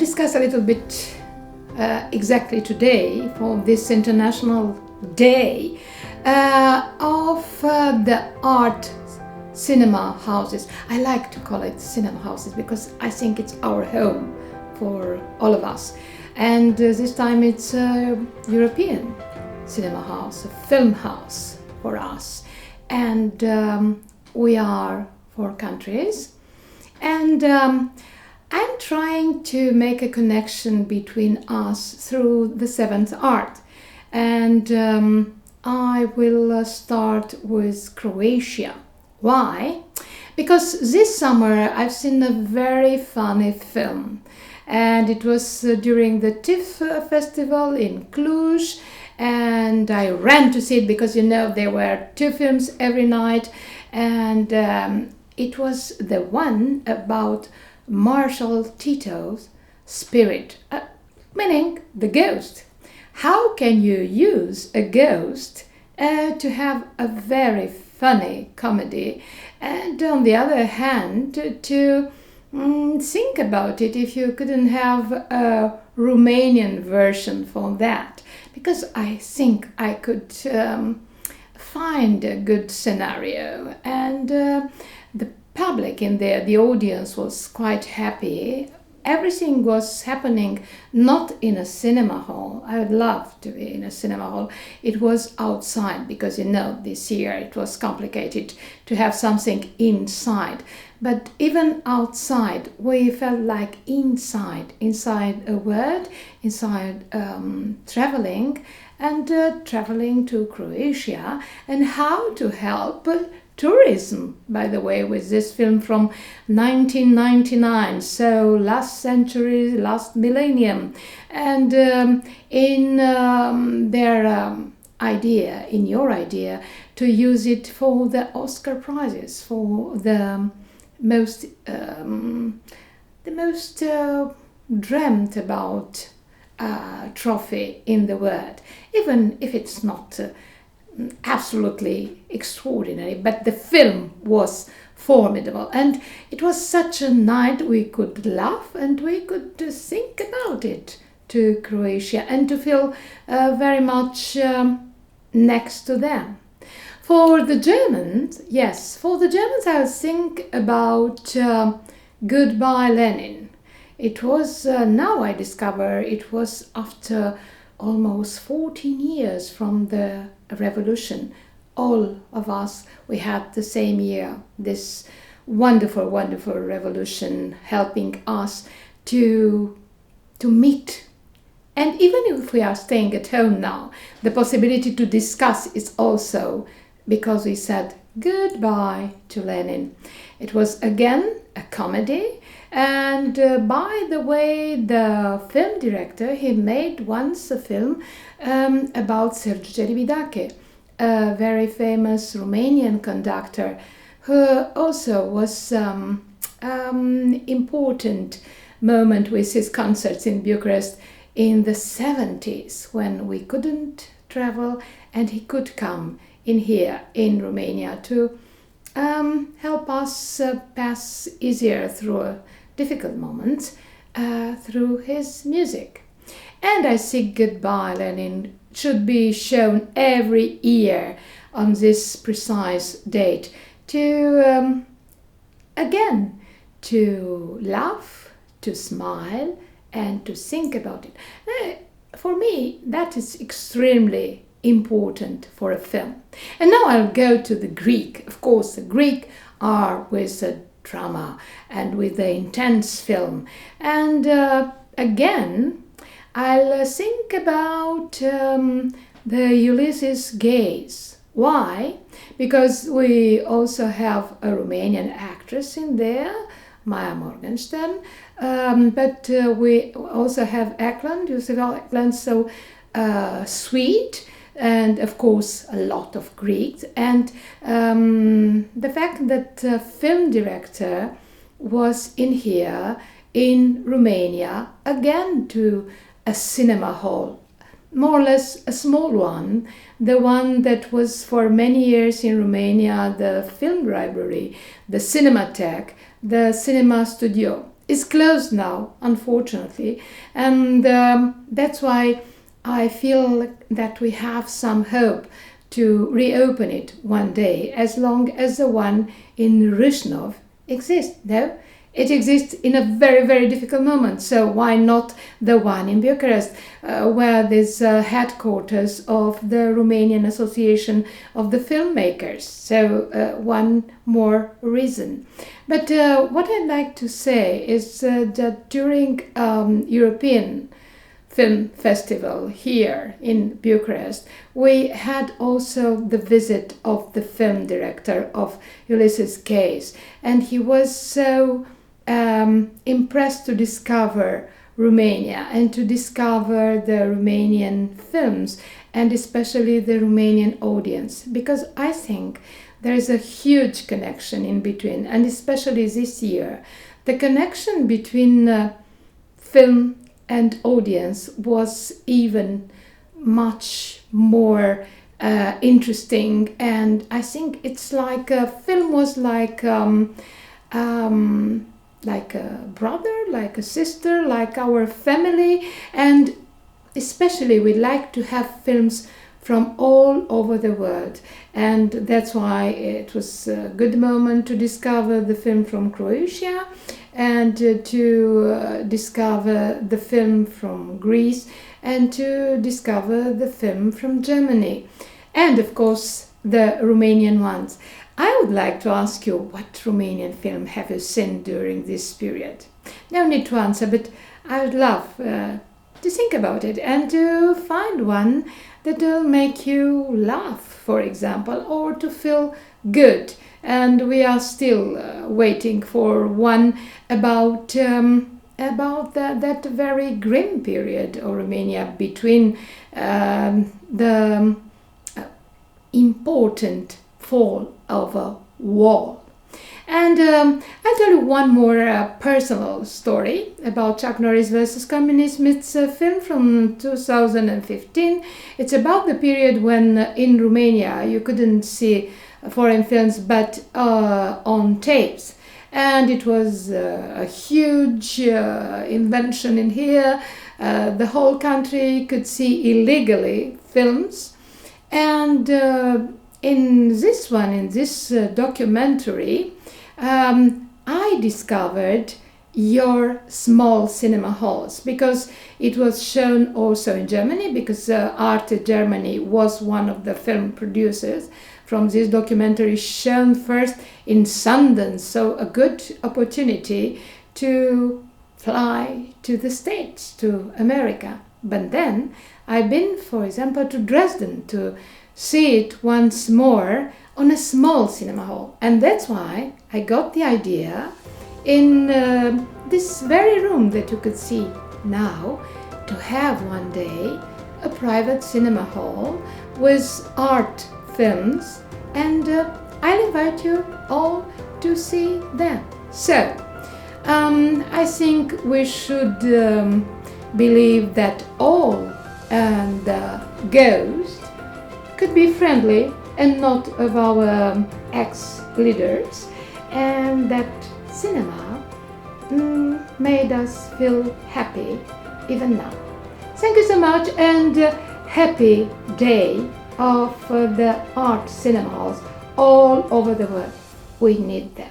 discuss a little bit exactly today for this International Day of the art cinema houses. I like to call it cinema houses because I think it's our home for all of us. And this time it's a European cinema house, a film house for us. And we are 4 countries. And I'm trying to make a connection between us through the 7th art. And I will start with Croatia. Why? Because this summer I've seen a very funny film. And it was during the TIFF festival in Cluj. And I ran to see it because, there were 2 films every night. And it was the one about Marshal Tito's spirit, meaning the ghost. How can you use a ghost to have a very funny comedy, and on the other hand to think about it if you couldn't have a Romanian version for that? Because I think I could find a good scenario, and the public in there, the audience was quite happy. Everything was happening not in a cinema hall. I would love to be in a cinema hall. It was outside because, this year it was complicated to have something inside. But even outside, we felt like inside a word, inside traveling, and traveling to Croatia, and how to help tourism, by the way, with this film from 1999, so last century, last millennium. And in their idea, in your idea, to use it for the Oscar prizes, for the most dreamt about trophy in the world, even if it's not absolutely extraordinary, but the film was formidable, and it was such a night we could laugh and we could think about it to Croatia and to feel very much next to them. For the Germans, I think about Goodbye Lenin. It was, now I discover, it was after almost 14 years from the revolution. All of us, we had the same year, this wonderful, wonderful revolution helping us to meet. And even if we are staying at home now, the possibility to discuss is also because we said goodbye to Lenin. It was again a comedy. And by the way, the film director, he made once a film about Sergiu Celibidache, a very famous Romanian conductor who also was important moment with his concerts in Bucharest in the 70s when we couldn't travel and he could come in here in Romania to help us pass easier through difficult moments through his music. And I think Goodbye Lenin should be shown every year on this precise date to, again, to laugh, to smile, and to think about it. For me, that is extremely important for a film. And now I'll go to the Greek. Of course, the Greek are with the drama and with the intense film. And again, I'll think about the Ulysses gaze. Why? Because we also have a Romanian actress in there, Maya Morgenstern, but we also have Eklund, Josef Eklund, so sweet, and of course a lot of Greeks. And the fact that the film director was in here in Romania, again to a cinema hall, more or less a small one, the one that was for many years in Romania, the film library, the Cinematheque, the cinema studio. is closed now, unfortunately, and that's why I feel that we have some hope to reopen it one day, as long as the one in Râșnov exists. No, it exists in a very, very difficult moment, so why not the one in Bucharest, where there's headquarters of the Romanian Association of the Filmmakers? So one more reason. But what I'd like to say is that during European Film Festival here in Bucharest, we had also the visit of the film director of Ulysses Case, and he was so impressed to discover Romania and to discover the Romanian films and especially the Romanian audience, because I think there is a huge connection in between, and especially this year, the connection between film and audience was even much more interesting, and I think it's like a film was like a brother, like a sister, like our family, and especially we like to have films from all over the world, and that's why it was a good moment to discover the film from Croatia and to discover the film from Greece and to discover the film from Germany, and of course the Romanian ones. I would like to ask you, what Romanian film have you seen during this period? No need to answer, but I would love to think about it and to find one that will make you laugh, for example, or to feel good. And we are still waiting for one about that very grim period of Romania between the important fall of a wall. And I'll tell you one more personal story about Chuck Norris versus Communism. It's a film from 2015. It's about the period when in Romania you couldn't see foreign films but on tapes. And it was a huge invention in here. The whole country could see illegally films. And in this documentary, I discovered your small cinema halls, because it was shown also in Germany, because Arte Germany was one of the film producers from this documentary, shown first in Sundance, so a good opportunity to fly to the States, to America. But then I've been, for example, to Dresden to see it once more on a small cinema hall, and that's why I got the idea in this very room that you could see now to have one day a private cinema hall with art films, and I'll invite you all to see them. So I think we should believe that all the ghosts could be friendly and not of our ex-leaders, and that cinema made us feel happy even now. Thank you so much, and happy day of the art cinemas all over the world. We need them.